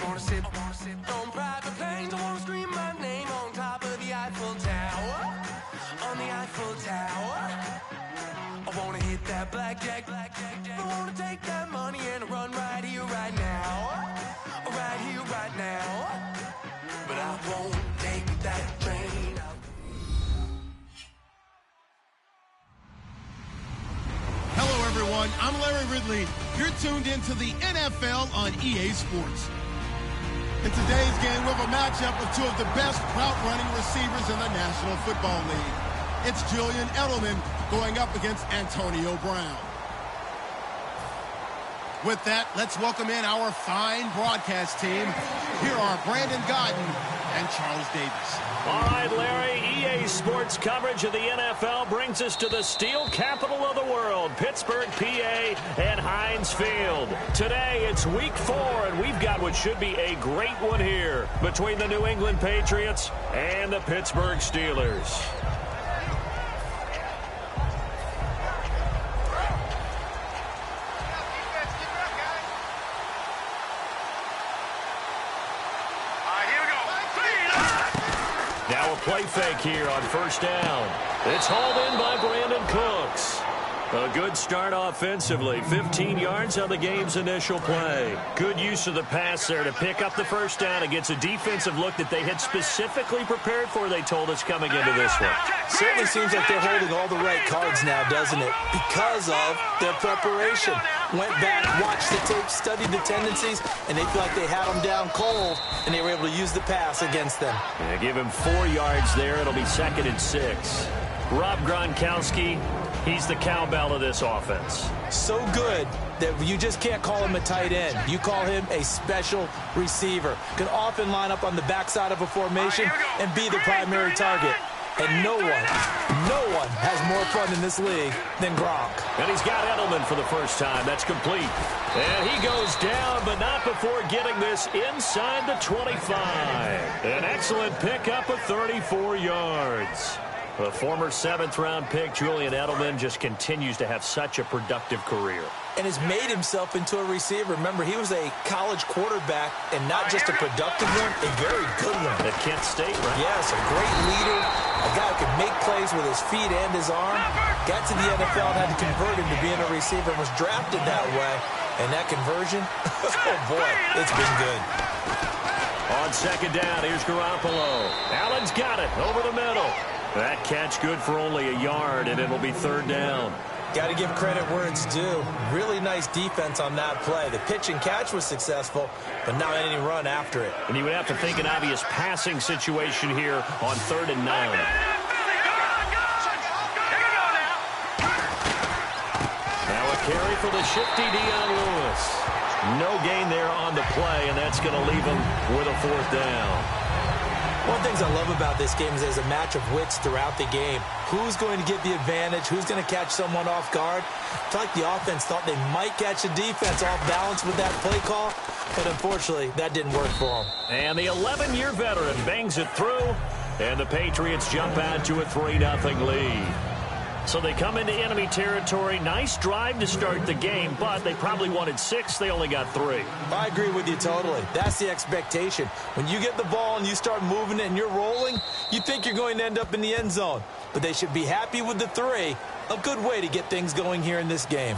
wanna sip on private planes. I wanna scream my name on top of the Eiffel Tower. On the Eiffel Tower. I wanna hit that blackjack. I wanna take that money and run right here, right now. Right here, right now. But I won't take that train. Hello, everyone. I'm Larry Ridley. You're tuned into the NFL on EA Sports. In today's game, we have a matchup of two of the best route-running receivers in the National Football League. It's Julian Edelman going up against Antonio Brown. With that, let's welcome in our fine broadcast team. Here are Brandon Godden and Charles Davis. All right, Larry, EA Sports coverage of the NFL brings us to the steel capital of the world, Pittsburgh, PA, and Heinz Field. Today, it's Week 4, and we've got what should be a great one here between the New England Patriots and the Pittsburgh Steelers. Now a play fake here on first down. It's hauled in by Brandon Cooks. A good start offensively. 15 yards on the game's initial play. Good use of the pass there to pick up the first down against a defensive look that they had specifically prepared for, they told us, coming into this one. Certainly seems like they're holding all the right cards now, doesn't it? Because of their preparation. Went back, watched the tape, studied the tendencies, and they feel like they had them down cold, and they were able to use the pass against them. Yeah, give him 4 yards there. It'll be 2nd and 6. Rob Gronkowski, he's the cowbell of this offense. So good that you just can't call him a tight end. You call him a special receiver. Can often line up on the backside of a formation and be the primary target. And no one has more fun in this league than Gronk. And he's got Edelman for the first time. That's complete. And he goes down, but not before getting this inside the 25. An excellent pickup of 34 yards. The former 7th-round pick, Julian Edelman, just continues to have such a productive career. And has made himself into a receiver. Remember, he was a college quarterback, and not just a productive one, a very good one. At Kent State, right? Yes, a great leader, a guy who could make plays with his feet and his arm. Got to the NFL and had to convert him to being a receiver and was drafted that way. And that conversion, oh boy, it's been good. On 2nd down, here's Garoppolo. Allen's got it over the middle. That catch good for only a yard, and it'll be 3rd down. Got to give credit where it's due. Really nice defense on that play. The pitch and catch was successful, but not any run after it. And you would have to think an obvious passing situation here on 3rd and 9. Now a carry for the shifty Dion Lewis. No gain there on the play, and that's going to leave him with a 4th down. One of the things I love about this game is there's a match of wits throughout the game. Who's going to get the advantage? Who's going to catch someone off guard? I feel like the offense thought they might catch the defense off balance with that play call, but unfortunately, that didn't work for them. And the 11-year veteran bangs it through, and the Patriots jump out to a 3-0 lead. So they come into enemy territory. Nice drive to start the game, but they probably wanted 6. They only got 3. I agree with you totally. That's the expectation. When you get the ball and you start moving it and you're rolling, you think you're going to end up in the end zone. But they should be happy with the 3. A good way to get things going here in this game.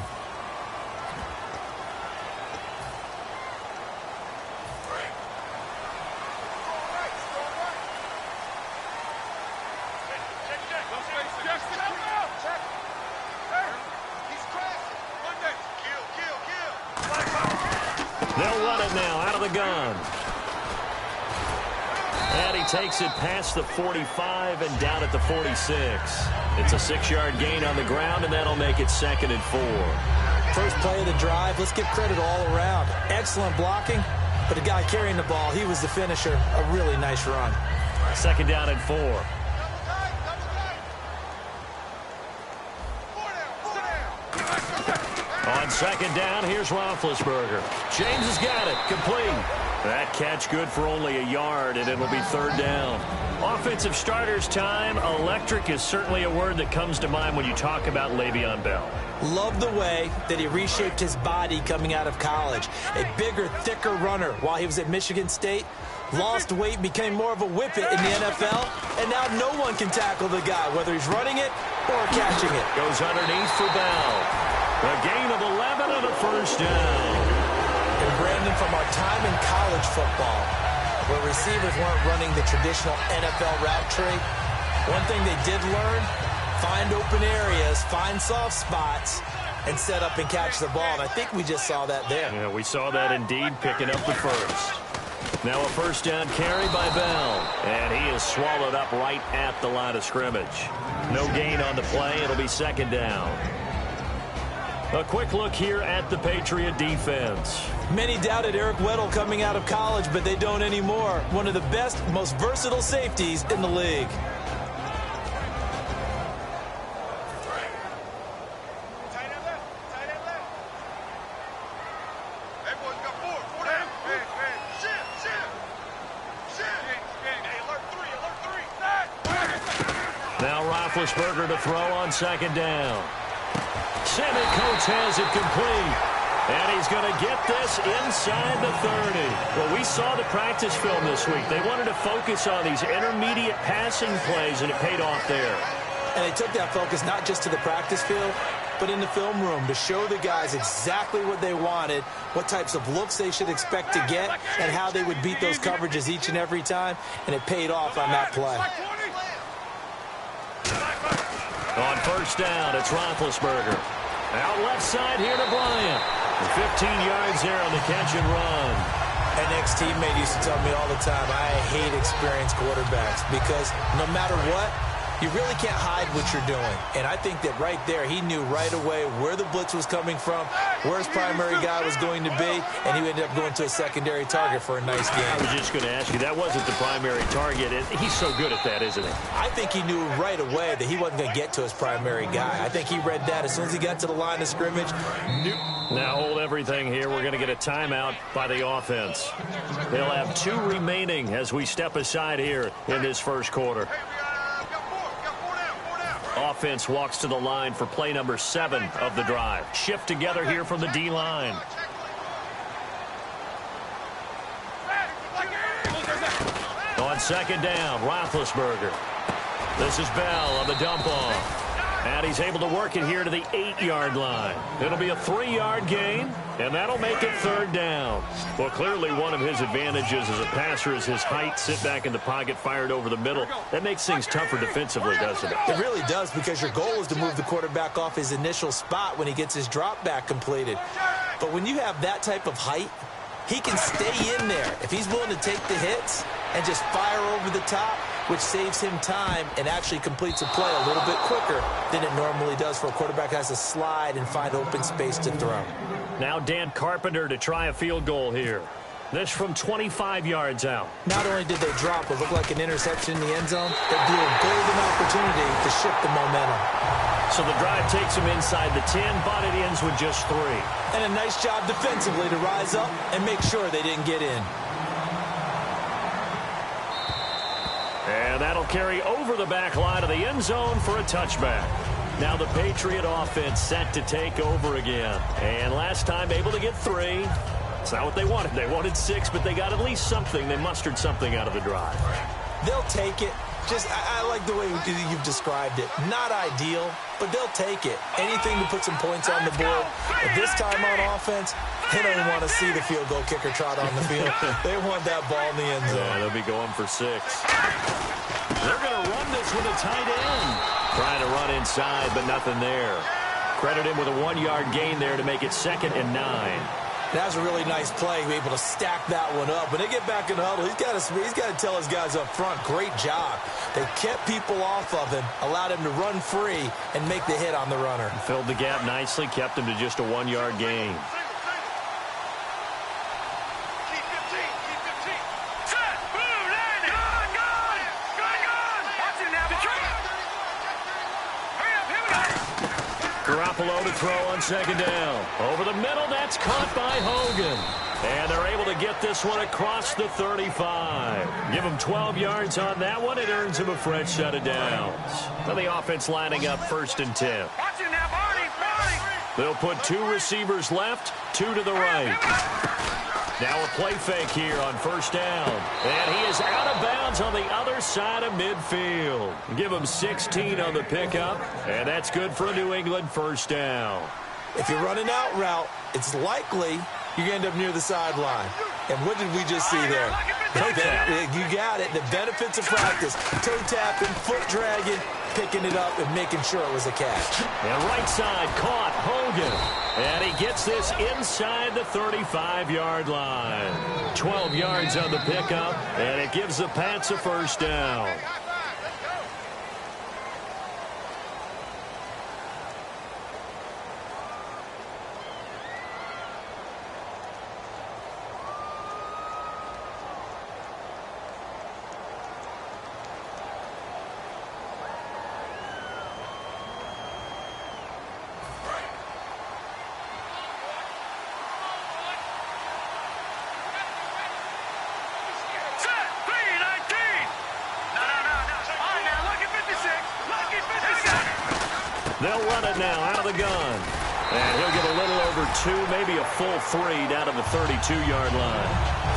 They'll run it now out of the gun. And he takes it past the 45 and down at the 46. It's a 6-yard gain on the ground, and that'll make it 2nd and 4. First play of the drive, let's give credit all around. Excellent blocking, but the guy carrying the ball, he was the finisher. A really nice run. 2nd down and 4. On 2nd down, here's Roethlisberger. James has got it. Complete. That catch good for only a yard, and it'll be third down. Offensive starters time. Electric is certainly a word that comes to mind when you talk about Le'Veon Bell. Love the way that he reshaped his body coming out of college. A bigger, thicker runner while he was at Michigan State. Lost weight, became more of a whippet in the NFL, and now no one can tackle the guy, whether he's running it or catching it. Goes underneath for Bell. A gain of 11 and a first down. And Brandon, from our time in college football, where receivers weren't running the traditional NFL route tree, one thing they did learn, find open areas, find soft spots, and set up and catch the ball. And I think we just saw that there. Yeah, we saw that indeed, picking up the first. Now a first down carry by Bell. And he is swallowed up right at the line of scrimmage. No gain on the play. It'll be second down. A quick look here at the Patriot defense. Many doubted Eric Weddle coming out of college, but they don't anymore. One of the best, most versatile safeties in the league. Now Roethlisberger to throw on second down. Sammy Coates has it complete. And he's going to get this inside the 30. Well, we saw the practice film this week. They wanted to focus on these intermediate passing plays, and it paid off there. And they took that focus not just to the practice field, but in the film room to show the guys exactly what they wanted, what types of looks they should expect to get, and how they would beat those coverages each and every time. And it paid off on that play. On first down, it's Roethlisberger. Out left side here to Bryant. 15 yards there on the catch and run. An ex-teammate used to tell me all the time, I hate experienced quarterbacks because no matter what, you really can't hide what you're doing. And I think that right there, he knew right away where the blitz was coming from, where his primary guy was going to be, and he ended up going to a secondary target for a nice game. I was just going to ask you, that wasn't the primary target. He's so good at that, isn't he? I think he knew right away that he wasn't going to get to his primary guy. I think he read that as soon as he got to the line of scrimmage. Now hold everything here. We're going to get a timeout by the offense. They'll have 2 remaining as we step aside here in this first quarter. Offense walks to the line for play number 7 of the drive. Shift together here from the D-line. On second down, Roethlisberger. This is Bell on the dump off. And he's able to work it here to the 8-yard line. It'll be a 3-yard gain, and that'll make it third down. Well, clearly one of his advantages as a passer is his height, sit back in the pocket, fired over the middle. That makes things tougher defensively, doesn't it? It really does, because your goal is to move the quarterback off his initial spot when he gets his drop back completed. But when you have that type of height, he can stay in there if he's willing to take the hits and just fire over the top, which saves him time and actually completes a play a little bit quicker than it normally does for a quarterback who has to slide and find open space to throw. Now Dan Carpenter to try a field goal here. This from 25 yards out. Not only did they drop what looked like an interception in the end zone, they blew a golden opportunity to shift the momentum. So the drive takes them inside the 10, but it ends with just 3. And a nice job defensively to rise up and make sure they didn't get in. And that'll carry over the back line of the end zone for a touchback. Now the Patriot offense set to take over again. And last time able to get 3. It's not what they wanted. They wanted 6, but they got at least something. They mustered something out of the drive. They'll take it. I like the way you've described it. Not ideal, but they'll take it. Anything to put some points on the board. But this time on offense, they don't want to see the field goal kicker trot on the field. They want that ball in the end zone. Yeah, they'll be going for 6. They're going to run this with a tight end. Trying to run inside, but nothing there. Credit him with a 1-yard gain there to make it 2nd and 9. That was a really nice play, be able to stack that one up. When they get back in the huddle, he's got to tell his guys up front, great job. They kept people off of him, allowed him to run free, and make the hit on the runner. Filled the gap nicely, kept him to just a 1-yard gain. Garoppolo to throw on second down. Over the middle, that's caught by Hogan. And they're able to get this one across the 35. Give them 12 yards on that one. It earns them a fresh set of downs. Now the offense lining up 1st and 10. Watch it now, Barney. They'll put 2 receivers left, 2 to the right. Now a play fake here on 1st down. And he is out of bounds on the other side of midfield. Give him 16 on the pickup, and that's good for a New England 1st down. If you're running out route, it's likely you're going to end up near the sideline. And what did we just see there? Toe tap. You got it. The benefits of practice. Toe tapping, foot dragging, picking it up, and making sure it was a catch. And right side caught Hogan. And he gets this inside the 35-yard line. 12 yards on the pickup, and it gives the Pats a 1st down. They'll run it now out of the gun. And he'll get a little over 2, maybe a full 3 down to the 32-yard line.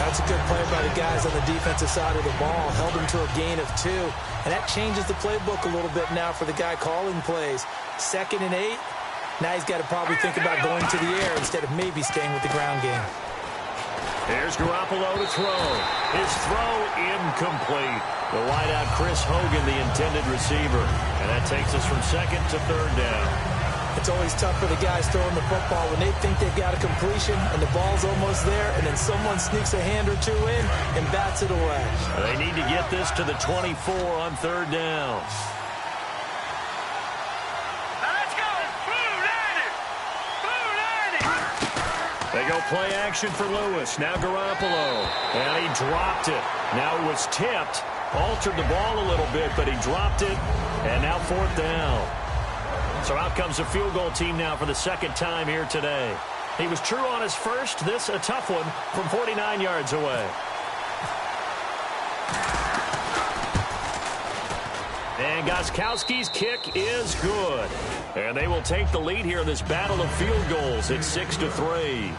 That's a good play by the guys on the defensive side of the ball. Held him to a gain of 2. And that changes the playbook a little bit now for the guy calling plays. 2nd and 8. Now he's got to probably think about going to the air instead of maybe staying with the ground game. Here's Garoppolo to throw. His throw incomplete. The wideout Chris Hogan, the intended receiver. And that takes us from 2nd to 3rd down. It's always tough for the guys throwing the football when they think they've got a completion and the ball's almost there, and then someone sneaks a hand or 2 in and bats it away. They need to get this to the 24 on 3rd down. They go play action for Lewis. Now Garoppolo. And he dropped it. Now it was tipped. Altered the ball a little bit, but he dropped it. And now 4th down. So out comes a field goal team now for the 2nd time here today. He was true on his first. This a tough one from 49 yards away. And Gostkowski's kick is good. And they will take the lead here in this battle of field goals at 6-3.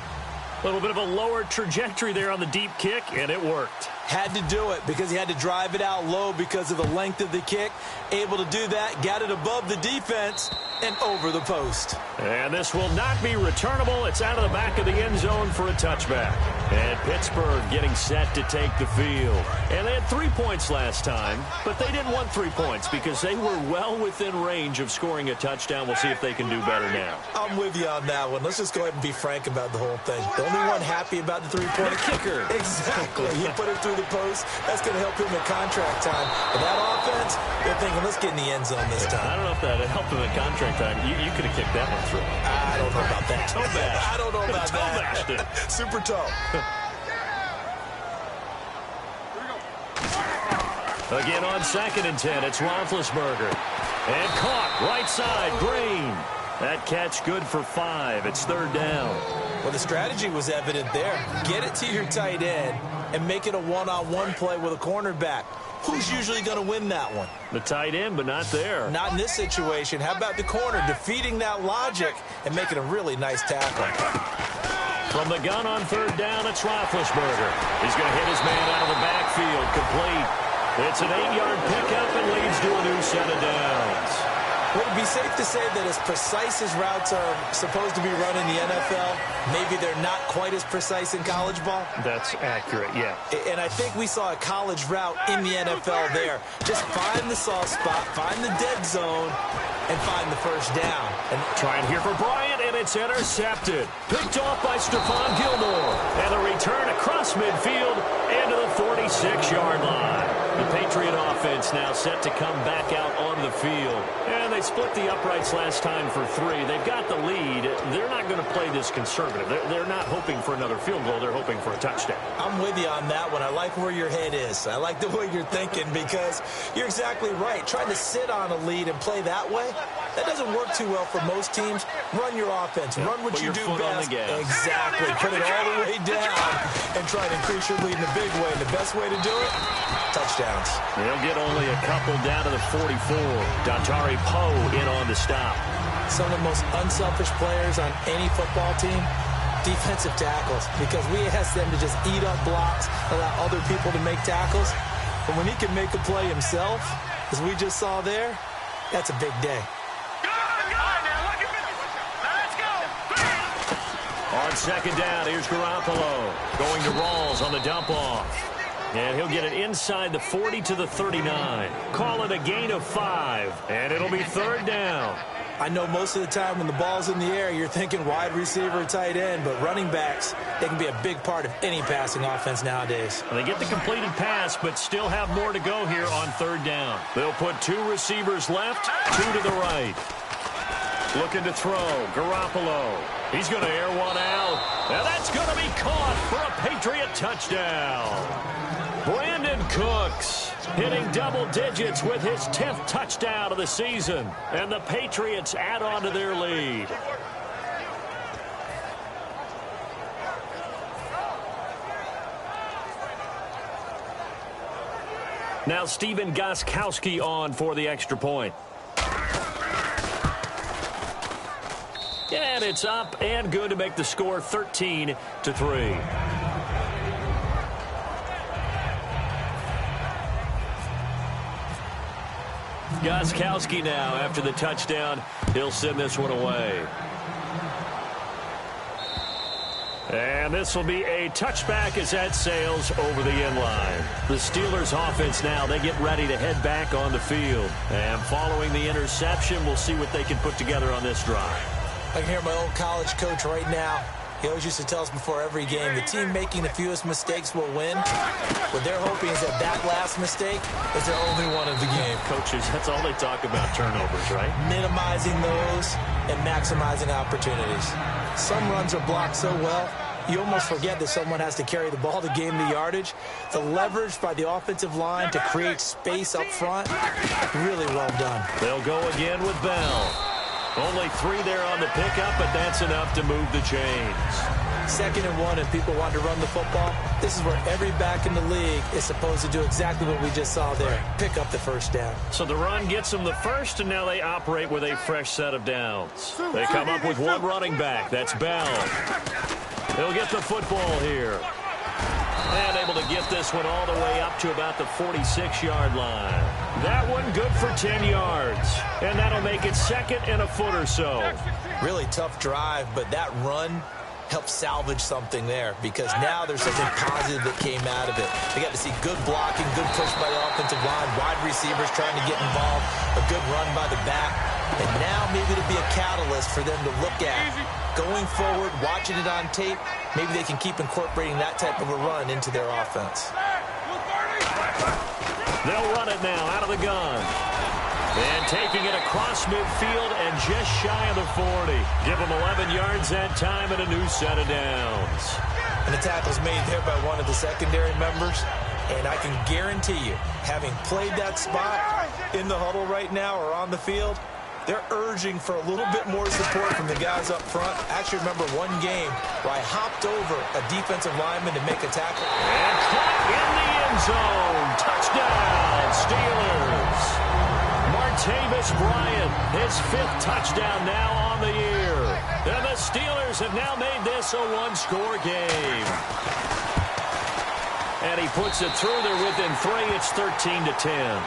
A little bit of a lower trajectory there on the deep kick, and it worked. Had to do it because he had to drive it out low because of the length of the kick. Able to do that, got it above the defense, and over the post. And this will not be returnable. It's out of the back of the end zone for a touchback. And Pittsburgh getting set to take the field. And they had 3 points last time, but they didn't want 3 points because they were well within range of scoring a touchdown. We'll see if they can do better now. I'm with you on that one. Let's just go ahead and be frank about the whole thing. The only one happy about the 3-point kicker. Exactly. He put it through the post. That's going to help him in contract time. But that offense, they're thinking, let's get in the end zone this time. I don't know if that helped him in contract time. You could have kicked that one through. I don't know about that. Toe bash. I don't know about toe bashed it. Super toe. Again on 2nd and 10, it's Roethlisberger. And caught, right side, Green. That catch good for 5. It's 3rd down. Well, the strategy was evident there. Get it to your tight end and make it a one-on-one play with a cornerback. Who's usually going to win that one? The tight end, but not there. Not in this situation. How about the corner defeating that logic and making a really nice tackle? From the gun on 3rd down, it's Roethlisberger. He's going to hit his man out of the backfield, complete. It's an 8-yard pickup and leads to a new set of downs. Would it be safe to say that as precise as routes are supposed to be run in the NFL, maybe they're not quite as precise in college ball? That's accurate, yeah. And I think we saw a college route in the NFL there. Just find the soft spot, find the dead zone, and find the 1st down. And trying here for Bryant, and it's intercepted. Picked off by Stephon Gilmore. And a return across midfield into the 46-yard line. The Patriot offense now set to come back out onto the field. And they split the uprights last time for 3. They've got the lead. They're not going to play this conservative. They're not hoping for another field goal. They're hoping for a touchdown. I'm with you on that one. I like where your head is. I like the way you're thinking because you're exactly right. Trying to sit on a lead and play that way, that doesn't work too well for most teams. Run your offense. Run what you do best. Exactly. Put it all the way down and try to increase your lead in a big way. And the best way to do it, touchdowns. They'll get only a couple down to the 44. Dontari Poe in on the stop. Some of the most unselfish players on any football team, defensive tackles, because we ask them to just eat up blocks, allow other people to make tackles. But when he can make a play himself, as we just saw there, that's a big day. On second down, here's Garoppolo going to Rawls on the dump-off. And he'll get it inside the 40 to the 39. Call it a gain of 5, and it'll be third down. I know most of the time when the ball's in the air, you're thinking wide receiver, tight end, but running backs, they can be a big part of any passing offense nowadays. They get the completed pass, but still have more to go here on third down. They'll put 2 receivers left, 2 to the right. Looking to throw, Garoppolo. He's going to air one out, and that's going to be caught for a Patriot touchdown. Brandon Cooks hitting double digits with his 10th touchdown of the season, and the Patriots add on to their lead. Now Stephen Gostkowski on for the extra point. And it's up and good to make the score 13-3. Gostkowski now after the touchdown. He'll send this one away. And this will be a touchback as that sails over the end line. The Steelers offense now, they get ready to head back on the field. And following the interception, we'll see what they can put together on this drive. I can hear my old college coach right now. He always used to tell us before every game, the team making the fewest mistakes will win. What they're hoping is that that last mistake is their only one of the game. Coaches, that's all they talk about, turnovers, right? Minimizing those and maximizing opportunities. Some runs are blocked so well, you almost forget that someone has to carry the ball to gain the yardage. The leverage by the offensive line to create space up front, really well done. They'll go again with Bell. Only 3 there on the pickup, but that's enough to move the chains. 2nd and 1, and people want to run the football. This is where every back in the league is supposed to do exactly what we just saw there. Pick up the first down. So the run gets them the first, and now they operate with a fresh set of downs. They come up with 1 running back. That's Bell. He'll get the football here. And able to get this one all the way up to about the 46-yard line. That one good for 10 yards. And that'll make it 2nd and a foot or so. Really tough drive, but that run helped salvage something there because now there's something positive that came out of it. They got to see good blocking, good push by the offensive line, wide receivers trying to get involved, a good run by the back. And now maybe it'll be a catalyst for them to look at going forward, watching it on tape. Maybe they can keep incorporating that type of a run into their offense. They'll run it now out of the gun. And taking it across midfield and just shy of the 40. Give them 11 yards that time and a new set of downs. And the tackle's made there by one of the secondary members. And I can guarantee you, having played that spot in the huddle right now or on the field, they're urging for a little bit more support from the guys up front. I actually remember one game where I hopped over a defensive lineman to make a tackle. And caught in the end zone. Touchdown, Steelers. Martavis Bryant, his 5th touchdown now on the year. And the Steelers have now made this a 1-score game. And he puts it through. They're within 3. It's 13-10.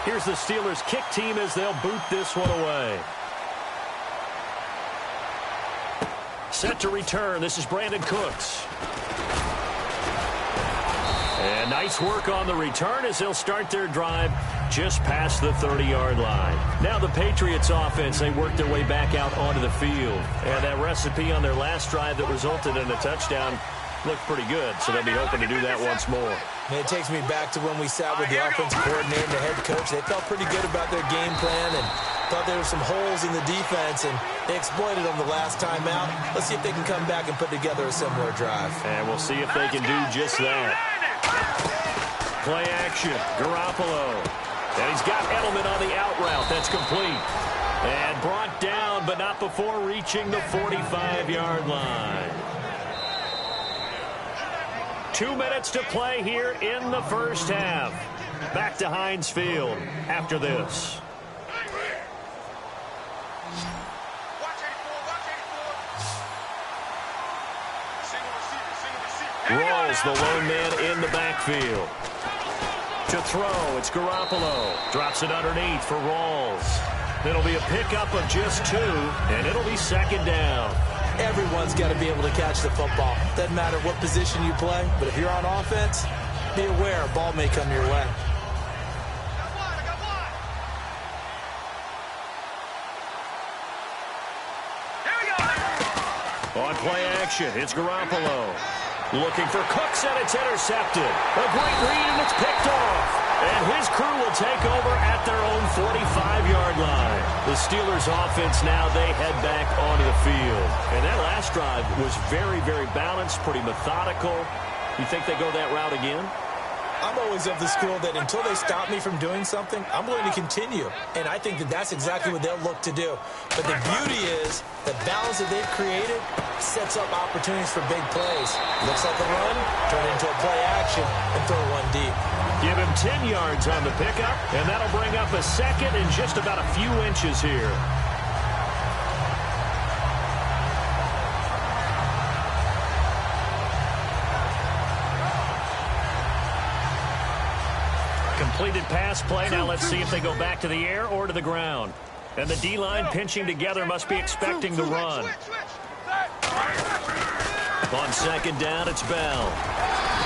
Here's the Steelers kick team as they'll boot this one away. Set to return. This is Brandon Cooks. And nice work on the return as they'll start their drive just past the 30-yard line. Now the Patriots offense, they work their way back out onto the field. And that recipe on their last drive that resulted in a touchdown, looked pretty good, so they'll be hoping to do that once more. And it takes me back to when we sat with the offensive coordinator and the head coach. They felt pretty good about their game plan and thought there were some holes in the defense, and they exploited them the last time out. Let's see if they can come back and put together a similar drive. And we'll see if they can do just that. Play action, Garoppolo. And he's got Edelman on the out route. That's complete. And brought down, but not before reaching the 45-yard line. 2 minutes to play here in the first half. Back to Heinz Field after this. Rawls, the lone man in the backfield. To throw, it's Garoppolo. Drops it underneath for Rawls. It'll be a pickup of just 2, and it'll be second down. Everyone's got to be able to catch the football. Doesn't matter what position you play, but if you're on offense, be aware a ball may come your way. On play action, it's Garoppolo. Looking for Cooks, and it's intercepted. A great read, and it's picked off. And his crew will take over at their own 45-yard line. The Steelers' offense now, they head back onto the field. And that last drive was very, very balanced, pretty methodical. You think they go that route again? I'm always of the school that until they stop me from doing something, I'm going to continue. And I think that that's exactly what they'll look to do. But the beauty is the balance that they've created sets up opportunities for big plays. Looks like a run, turn it into a play action, and throw one deep. Give him 10 yards on the pickup, and that'll bring up a second in just about a few inches here. Completed pass play. Now let's see if they go back to the air or to the ground. And the D-line pinching together must be expecting the run. On second down, it's Bell.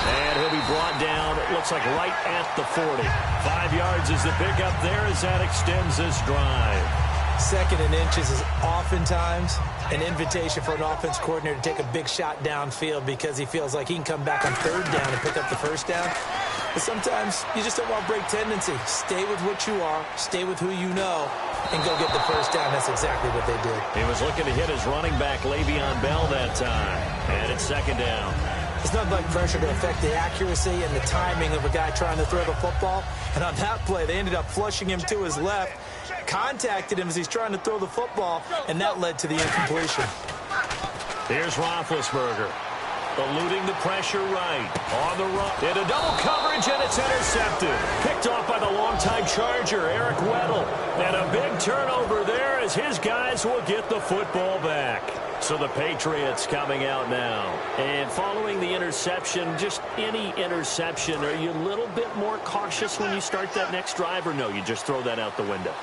And he'll be brought down, it looks like right at the 40. 5 yards is the pickup there as that extends this drive. Second and inches is oftentimes an invitation for an offense coordinator to take a big shot downfield because he feels like he can come back on third down and pick up the first down. But sometimes you just don't want to break tendency. Stay with what you are, stay with who you know, and go get the first down. That's exactly what they did. He was looking to hit his running back, Le'Veon Bell, that time. And it's second down. It's not like pressure to affect the accuracy and the timing of a guy trying to throw the football. And on that play, they ended up flushing him to his left, contacted him as he's trying to throw the football, and that led to the incompletion. Here's Roethlisberger. Eluding the pressure right. On the run. Into double coverage, and it's intercepted. Picked off by the longtime Charger, Eric Weddle. And a big turnover there as his guys will get the football back. So the Patriots coming out now. And following the interception, just any interception, are you a little bit more cautious when you start that next drive, or no, you just throw that out the window?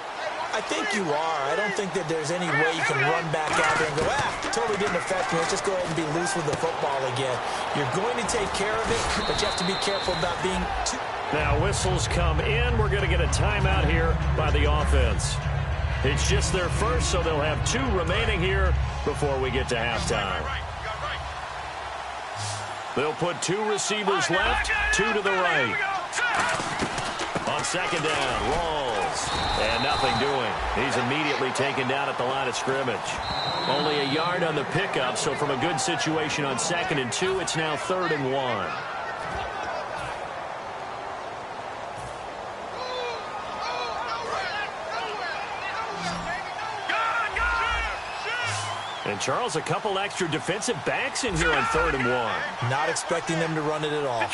I think you are. I don't think that there's any way you can run back out there and go, totally didn't affect me. Let's just go ahead and be loose with the football again. You're going to take care of it, but you have to be careful about being too... Now whistles come in. We're going to get a timeout here by the offense. It's just their first, so they'll have 2 remaining here before we get to halftime. They'll put 2 receivers left, 2 to the right. On second down, Rawls. And nothing doing. He's immediately taken down at the line of scrimmage. Only a yard on the pickup, so from a good situation on 2nd and 2, it's now 3rd and 1. And Charles, a couple extra defensive backs in here on 3rd and 1. Not expecting them to run it at all.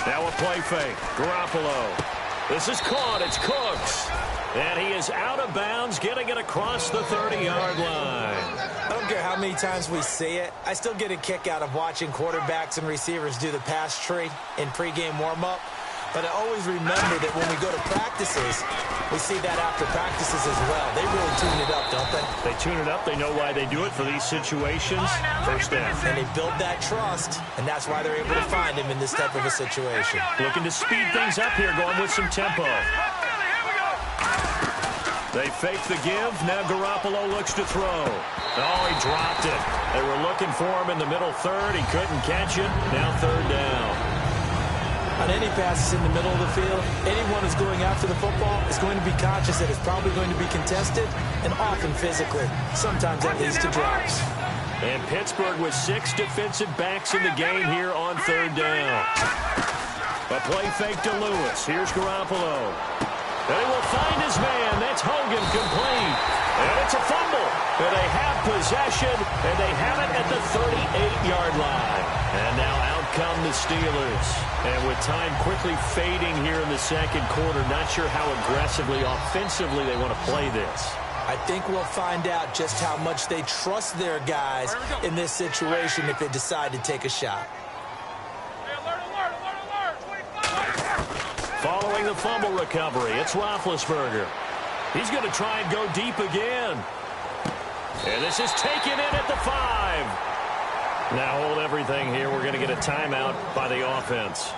Now a play fake. Garoppolo. This is caught. It's Cooks. And he is out of bounds, getting it across the 30-yard line. I don't care how many times we see it. I still get a kick out of watching quarterbacks and receivers do the pass tree in pregame warm-up. But I always remember that when we go to practices, we see that after practices as well. They really tune it up, don't they? They tune it up. They know why they do it for these situations. First down. And they build that trust, and that's why they're able to find him in this type of a situation. Looking to speed things up here, going with some tempo. They fake the give. Now Garoppolo looks to throw. Oh, he dropped it. They were looking for him in the middle third. He couldn't catch it. Now third down. On any passes in the middle of the field, anyone who's going after the football is going to be conscious that it's probably going to be contested and often physically. Sometimes that leads to drops. And Pittsburgh with 6 defensive backs in the game here on third down. A play fake to Lewis. Here's Garoppolo. And he will find his man. That's Hogan, complete. And it's a fumble. And they have possession, and they have it at the 38-yard line. And now out come the Steelers. And with time quickly fading here in the second quarter, not sure how aggressively, offensively they want to play this. I think we'll find out just how much they trust their guys in this situation if they decide to take a shot. Following the fumble recovery, it's Roethlisberger. He's going to try and go deep again. And this is taken in at the 5. Now hold everything here. We're going to get a timeout by the offense.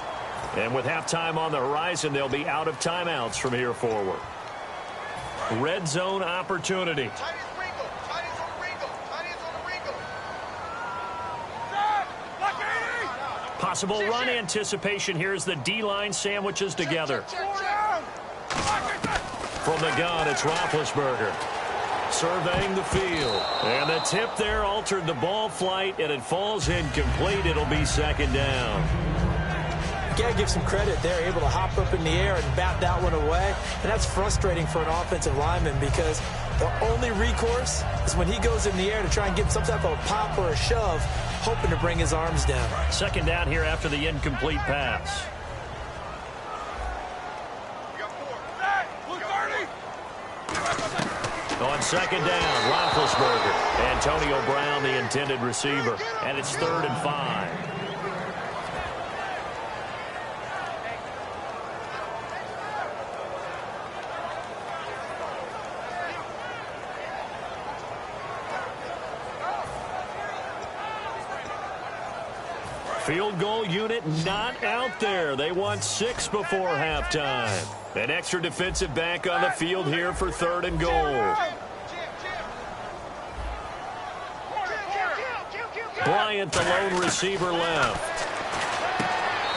And with halftime on the horizon, they'll be out of timeouts from here forward. Red zone opportunity. Possible run anticipation here as the D-line sandwiches together. From the gun, it's Roethlisberger. Surveying the field. And the tip there altered the ball flight, and it falls incomplete. It'll be second down. You got to give some credit. They're able to hop up in the air and bat that one away. And that's frustrating for an offensive lineman because the only recourse is when he goes in the air to try and get some type of a pop or a shove, hoping to bring his arms down. Second down here after the incomplete pass. On second down, Roethlisberger. Antonio Brown, the intended receiver. And it's 3rd and 5. Field goal unit not out there. They want 6 before halftime. An extra defensive back on the field here for 3rd and goal. Bryant, the lone receiver, left.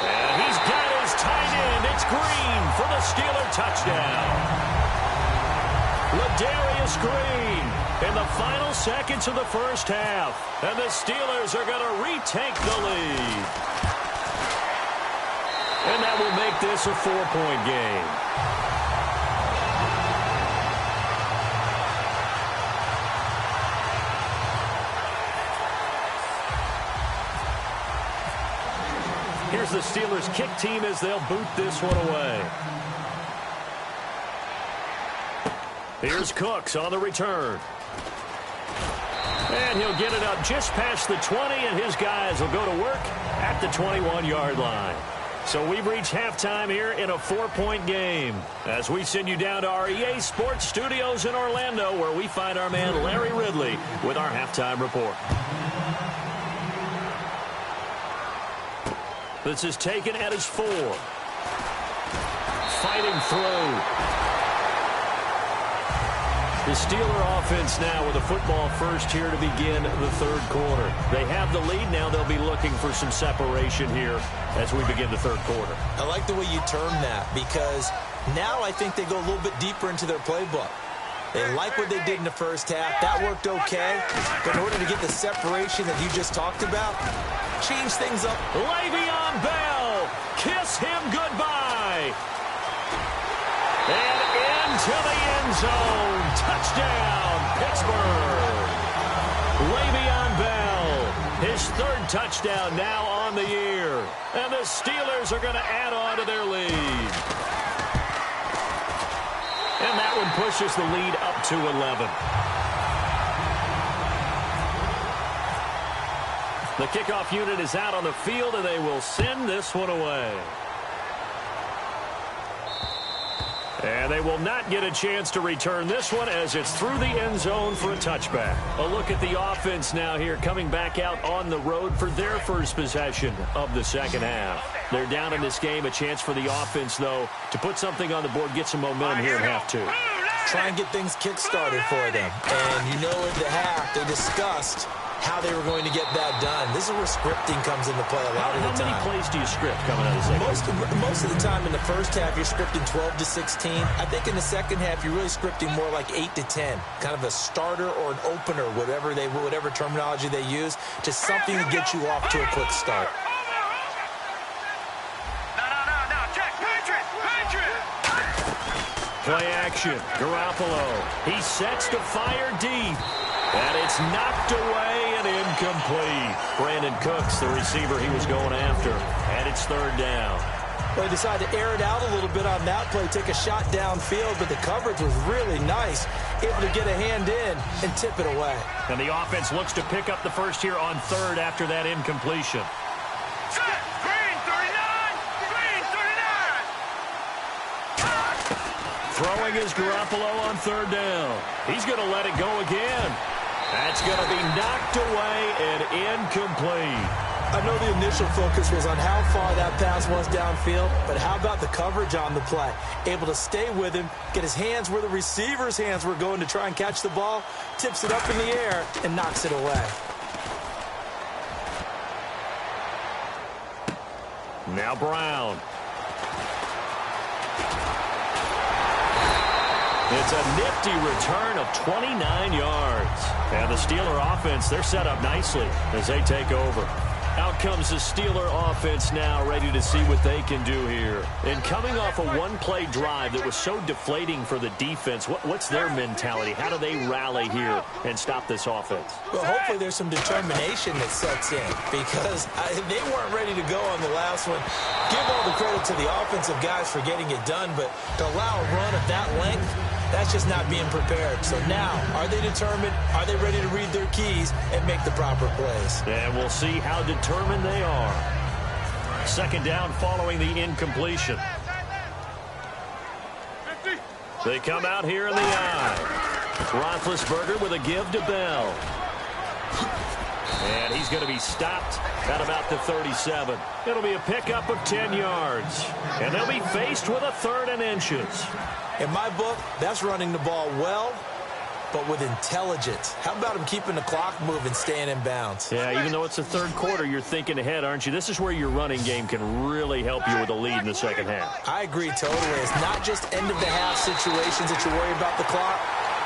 And he's got his tight end. It's Green for the Steeler touchdown. Ladarius Green in the final seconds of the first half. And the Steelers are going to retake the lead. And that will make this a 4-point game. Here's the Steelers kick team as they'll boot this one away. Here's Cooks on the return. And he'll get it up just past the 20, and his guys will go to work at the 21-yard line. So we've reached halftime here in a 4-point game as we send you down to our EA Sports Studios in Orlando, where we find our man Larry Ridley with our halftime report. This is taken at his 4. Fighting through. The Steeler offense now with a football first here to begin the 3rd quarter. They have the lead. Now they'll be looking for some separation here as we begin the 3rd quarter. I like the way you term that because now I think they go a little bit deeper into their playbook. They like what they did in the first half. That worked okay. But in order to get the separation that you just talked about, change things up. Le'Veon Bell, kiss him goodbye. And into the end zone. Touchdown, Pittsburgh. Le'Veon Bell, his 3rd touchdown now on the year. And the Steelers are going to add on to their lead. And that one pushes the lead up to 11. The kickoff unit is out on the field, and they will send this one away. And they will not get a chance to return this one as it's through the end zone for a touchback. A look at the offense now here coming back out on the road for their first possession of the second half. They're down in this game. A chance for the offense, though, to put something on the board, get some momentum here in half 2. try and get things kick-started for them. And you know in the half, they discussed how they were going to get that done. This is where scripting comes into play a lot of the time. How many plays do you script coming out of the second? Most of the time in the first half, you're scripting 12 to 16. I think in the second half, you're really scripting more like 8 to 10. Kind of a starter or an opener, whatever terminology they use, just something to get you off to a quick start. No, check, Patriot! Play action, Garoppolo. He sets to fire deep. And it's knocked away and incomplete. Brandon Cooks, the receiver he was going after. And it's third down. Well, he decided to air it out a little bit on that play, take a shot downfield, but the coverage was really nice. Able to get a hand in and tip it away. And the offense looks to pick up the first here on third after that incompletion. Set! Green 39! Throwing is Garoppolo on third down. He's going to let it go again. That's going to be knocked away and incomplete. I know the initial focus was on how far that pass was downfield, but how about the coverage on the play? Able to stay with him, get his hands where the receiver's hands were going to try and catch the ball, tips it up in the air, and knocks it away. Now Brown. It's a nifty return of 29 yards. And the Steeler offense, they're set up nicely as they take over. Out comes the Steeler offense now, ready to see what they can do here. And coming off a one-play drive that was so deflating for the defense, what's their mentality? How do they rally here and stop this offense? Well, hopefully there's some determination that sets in, because they weren't ready to go on the last one. Give all the credit to the offensive guys for getting it done, but to allow a run at that length, that's just not being prepared. So now, are they determined? Are they ready to read their keys and make the proper plays? And we'll see how determined they are. Second down following the incompletion. They come out here in the eye. Roethlisberger with a give to Bell. And he's going to be stopped at about the 37. It'll be a pickup of 10 yards. And they'll be faced with a third and inches. In my book, that's running the ball well, but with intelligence. How about him keeping the clock moving, staying in bounds? Yeah, even though it's the third quarter, you're thinking ahead, aren't you? This is where your running game can really help you with a lead in the second half. I agree totally. It's not just end-of-the-half situations that you worry about the clock.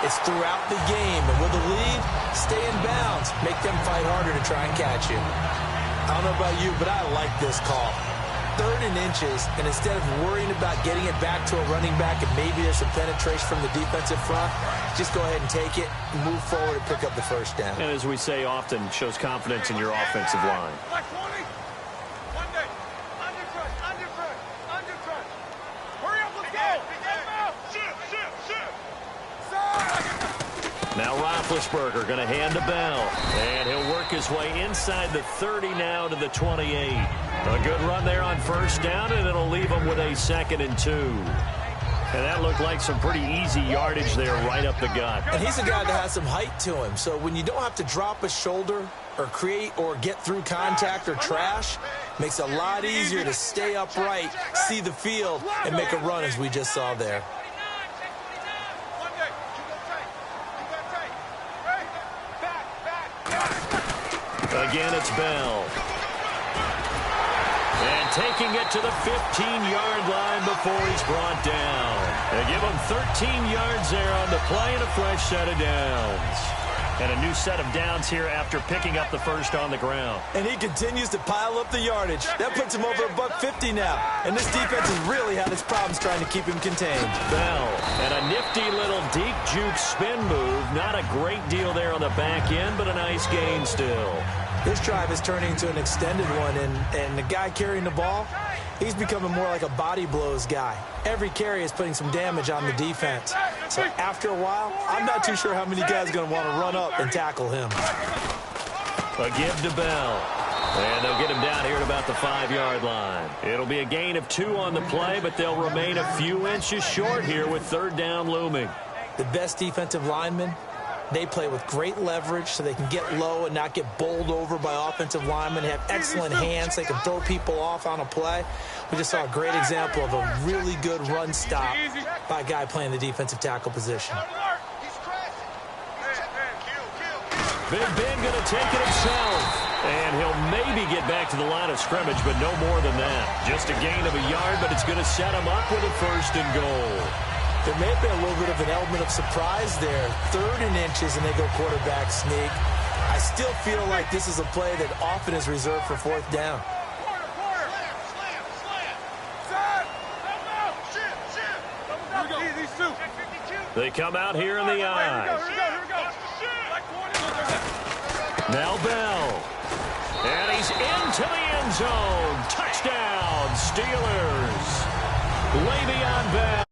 It's throughout the game. And with a lead, stay in bounds. Make them fight harder to try and catch you. I don't know about you, but I like this call. Third and inches, and instead of worrying about getting it back to a running back and maybe there's some penetration from the defensive front, just go ahead and take it, move forward, and pick up the first down. And as we say often, shows confidence in your offensive line. Now Roethlisberger going to hand to Bell. And he'll work his way inside the 30 now to the 28. A good run there on first down, and it'll leave him with a 2nd and 2. And that looked like some pretty easy yardage there right up the gut. And he's a guy that has some height to him. So when you don't have to drop a shoulder or create or get through contact or trash, makes it a lot easier to stay upright, see the field, and make a run as we just saw there. Again, it's Bell. And taking it to the 15-yard line before he's brought down. They give him 13 yards there on the play and a fresh set of downs. And a new set of downs here after picking up the first on the ground. And he continues to pile up the yardage. That puts him over $150 now. And this defense has really had its problems trying to keep him contained. Bell, and a nifty little deep juke spin move. Not a great deal there on the back end, but a nice gain still. This drive is turning into an extended one, and the guy carrying the ball, he's becoming more like a body blows guy. Every carry is putting some damage on the defense. So after a while, I'm not too sure how many guys are going to want to run up and tackle him. A give to Bell. And they'll get him down here at about the 5-yard line. It'll be a gain of 2 on the play, but they'll remain a few inches short here with third down looming. The best defensive lineman They play with great leverage so they can get low and not get bowled over by offensive linemen. They have excellent hands. They can throw people off on a play. We just saw a great example of a really good run stop by a guy playing the defensive tackle position. Big Ben going to take it himself. And he'll maybe get back to the line of scrimmage, but no more than that. Just a gain of a yard, but it's going to set him up with a 1st and goal. There may have been a little bit of an element of surprise there. 3rd and inches, and they go quarterback sneak. I still feel like this is a play that often is reserved for 4th down. They come out here in the eye. Now Bell. And he's into the end zone. Touchdown, Steelers. Le'Veon Bell.